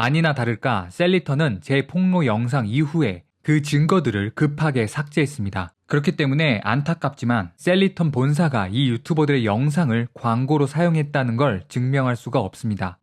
아니나 다를까 셀리턴은 제 폭로 영상 이후에 그 증거들을 급하게 삭제했습니다. 그렇기 때문에 안타깝지만 셀리턴 본사가 이 유튜버들의 영상을 광고로 사용했다는 걸 증명할 수가 없습니다.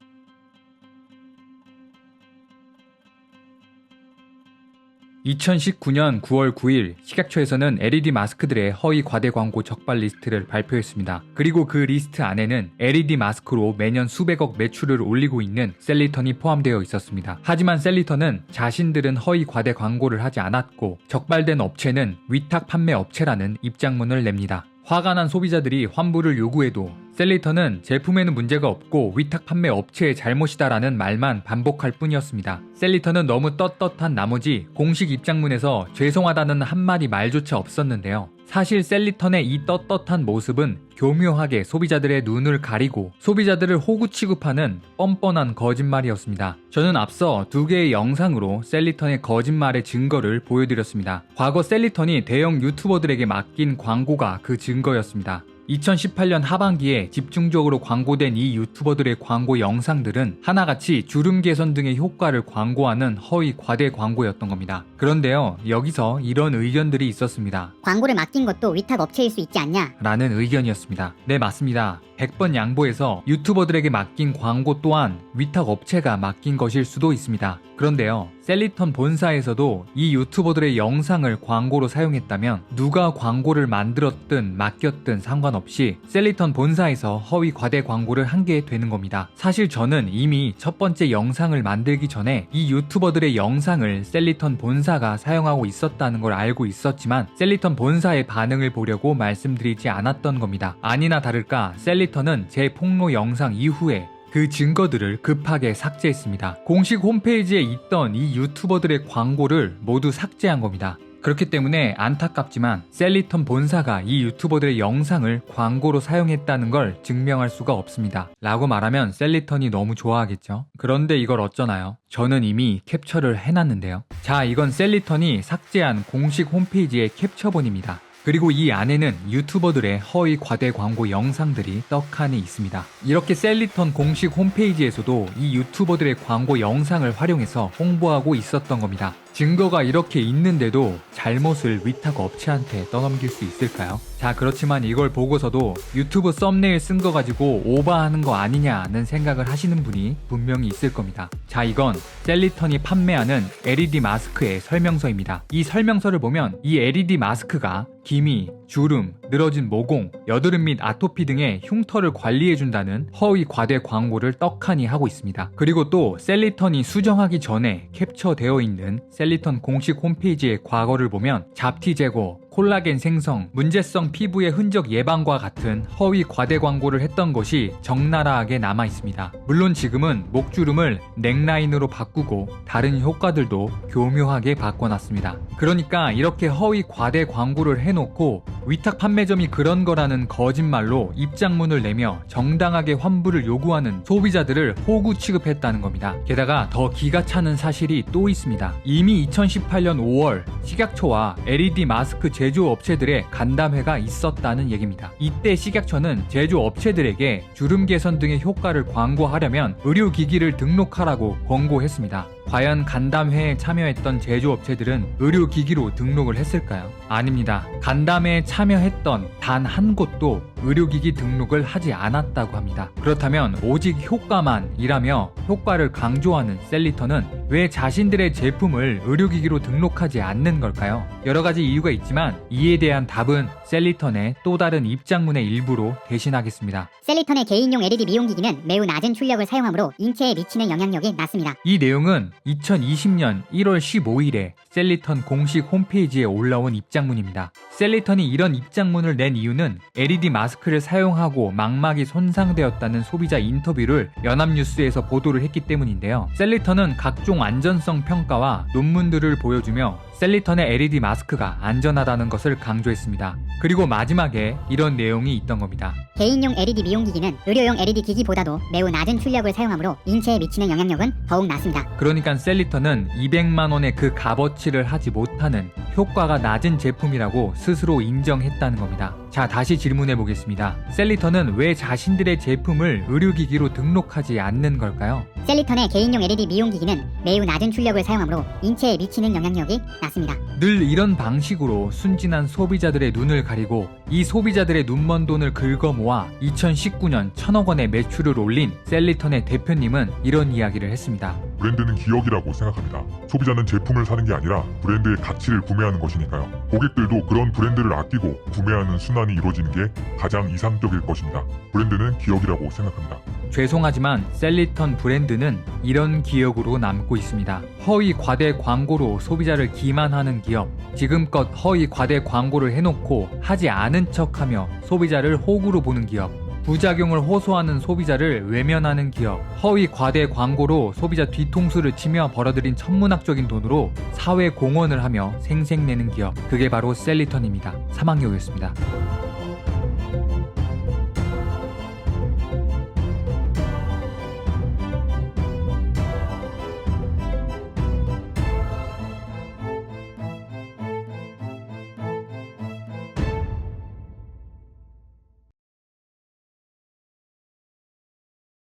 2019년 9월 9일 식약처에서는 LED 마스크들의 허위 과대 광고 적발 리스트를 발표했습니다. 그리고 그 리스트 안에는 LED 마스크로 매년 수백억 매출을 올리고 있는 셀리턴이 포함되어 있었습니다. 하지만 셀리턴은 자신들은 허위 과대 광고를 하지 않았고 적발된 업체는 위탁 판매 업체라는 입장문을 냅니다. 화가 난 소비자들이 환불을 요구해도 셀리턴은 제품에는 문제가 없고 위탁 판매 업체의 잘못이다라는 말만 반복할 뿐이었습니다. 셀리턴은 너무 떳떳한 나머지 공식 입장문에서 죄송하다는 한마디 말조차 없었는데요. 사실 셀리턴의 이 떳떳한 모습은 교묘하게 소비자들의 눈을 가리고 소비자들을 호구 취급하는 뻔뻔한 거짓말이었습니다. 저는 앞서 두 개의 영상으로 셀리턴의 거짓말의 증거를 보여드렸습니다. 과거 셀리턴이 대형 유튜버들에게 맡긴 광고가 그 증거였습니다. 2018년 하반기에 집중적으로 광고된 이 유튜버들의 광고 영상들은 하나같이 주름 개선 등의 효과를 광고하는 허위 과대 광고였던 겁니다. 그런데요, 여기서 이런 의견들이 있었습니다. 광고를 맡긴 것도 위탁 업체일 수 있지 않냐? 라는 의견이었습니다. 네, 맞습니다. 100번 양보해서 유튜버들에게 맡긴 광고 또한 위탁 업체가 맡긴 것일 수도 있습니다. 그런데요, 셀리턴 본사에서도 이 유튜버들의 영상을 광고로 사용했다면 누가 광고를 만들었든 맡겼든 상관없이 셀리턴 본사에서 허위 과대 광고를 한 게 되는 겁니다. 사실 저는 이미 첫 번째 영상을 만들기 전에 이 유튜버들의 영상을 셀리턴 본사가 사용하고 있었다는 걸 알고 있었지만 셀리턴 본사의 반응을 보려고 말씀드리지 않았던 겁니다. 아니나 다를까 셀리턴은 제 폭로 영상 이후에 그 증거들을 급하게 삭제했습니다. 공식 홈페이지에 있던 이 유튜버들의 광고를 모두 삭제한 겁니다. 그렇기 때문에 안타깝지만 셀리턴 본사가 이 유튜버들의 영상을 광고로 사용했다는 걸 증명할 수가 없습니다. 라고 말하면 셀리턴이 너무 좋아하겠죠? 그런데 이걸 어쩌나요? 저는 이미 캡처를 해놨는데요. 자, 이건 셀리턴이 삭제한 공식 홈페이지의 캡처본입니다. 그리고 이 안에는 유튜버들의 허위 과대 광고 영상들이 떡하니 있습니다. 이렇게 셀리턴 공식 홈페이지에서도 이 유튜버들의 광고 영상을 활용해서 홍보하고 있었던 겁니다. 증거가 이렇게 있는데도 잘못을 위탁 업체한테 떠넘길 수 있을까요? 자, 그렇지만 이걸 보고서도 유튜브 썸네일 쓴 거 가지고 오버하는 거 아니냐는 생각을 하시는 분이 분명히 있을 겁니다. 자, 이건 셀리턴이 판매하는 LED 마스크의 설명서입니다. 이 설명서를 보면 이 LED 마스크가 기미, 주름, 늘어진 모공, 여드름 및 아토피 등의 흉터를 관리해준다는 허위 과대 광고를 떡하니 하고 있습니다. 그리고 또 셀리턴이 수정하기 전에 캡처되어 있는 셀리턴 공식 홈페이지의 과거를 보면 잡티 제거, 콜라겐 생성, 문제성 피부의 흔적 예방과 같은 허위 과대 광고를 했던 것이 적나라하게 남아 있습니다. 물론 지금은 목주름을 넥라인으로 바꾸고 다른 효과들도 교묘하게 바꿔놨습니다. 그러니까 이렇게 허위 과대 광고를 해놓고 위탁 판매점이 그런 거라는 거짓말로 입장문을 내며 정당하게 환불을 요구하는 소비자들을 호구 취급했다는 겁니다. 게다가 더 기가 차는 사실이 또 있습니다. 이미 2018년 5월 식약처와 LED 마스크 제조업체들의 간담회가 있었다는 얘기입니다. 이때 식약처는 제조업체들에게 주름 개선 등의 효과를 광고하려면 의료기기를 등록하라고 권고했습니다. 과연 간담회에 참여했던 제조업체들은 의료기기로 등록을 했을까요? 아닙니다. 간담회에 참여했던 단 한 곳도 의료기기 등록을 하지 않았다고 합니다. 그렇다면 오직 효과만 일하며 효과를 강조하는 셀리턴은 왜 자신들의 제품을 의료기기로 등록하지 않는 걸까요? 여러 가지 이유가 있지만 이에 대한 답은 셀리턴의 또 다른 입장문의 일부로 대신하겠습니다. 셀리턴의 개인용 LED 미용기기는 매우 낮은 출력을 사용하므로 인체에 미치는 영향력이 낮습니다. 이 내용은 2020년 1월 15일에 셀리턴 공식 홈페이지에 올라온 입장문입니다. 셀리턴이 이런 입장문을 낸 이유는 LED 마스크를 사용하고 망막이 손상되었다는 소비자 인터뷰를 연합뉴스에서 보도를 했기 때문인데요. 셀리턴은 각종 안전성 평가와 논문들을 보여주며 셀리턴의 LED 마스크가 안전하다는 것을 강조했습니다. 그리고 마지막에 이런 내용이 있던 겁니다. 개인용 LED 미용기기는 의료용 LED 기기보다도 매우 낮은 출력을 사용하므로 인체에 미치는 영향력은 더욱 낮습니다. 그러니까 셀리턴은 200만 원의 그 값어치를 하지 못하는 효과가 낮은 제품이라고 스스로 인정했다는 겁니다. 자, 다시 질문해 보겠습니다. 셀리턴은 왜 자신들의 제품을 의료기기로 등록하지 않는 걸까요? 셀리턴의 개인용 LED 미용기기는 매우 낮은 출력을 사용하므로 인체에 미치는 영향력이 낮습니다. 늘 이런 방식으로 순진한 소비자들의 눈을 가리고 이 소비자들의 눈먼 돈을 긁어 모아 2019년 1,000억 원의 매출을 올린 셀리턴의 대표님은 이런 이야기를 했습니다. 브랜드는 기억이라고 생각합니다. 소비자는 제품을 사는 게 아니라 브랜드의 가치를 구매하는 것이니까요. 고객들도 그런 브랜드를 아끼고 구매하는 순환이 이루어지는 게 가장 이상적일 것입니다. 브랜드는 기억이라고 생각합니다. 죄송하지만 셀리턴 브랜드는 이런 기억으로 남고 있습니다. 허위 과대 광고로 소비자를 기만하는 기업, 지금껏 허위 과대 광고를 해놓고 하지 않은 척하며 소비자를 호구로 보는 기업, 부작용을 호소하는 소비자를 외면하는 기업, 허위 과대 광고로 소비자 뒤통수를 치며 벌어들인 천문학적인 돈으로 사회 공헌을 하며 생색내는 기업, 그게 바로 셀리턴입니다. 사망여우였습니다.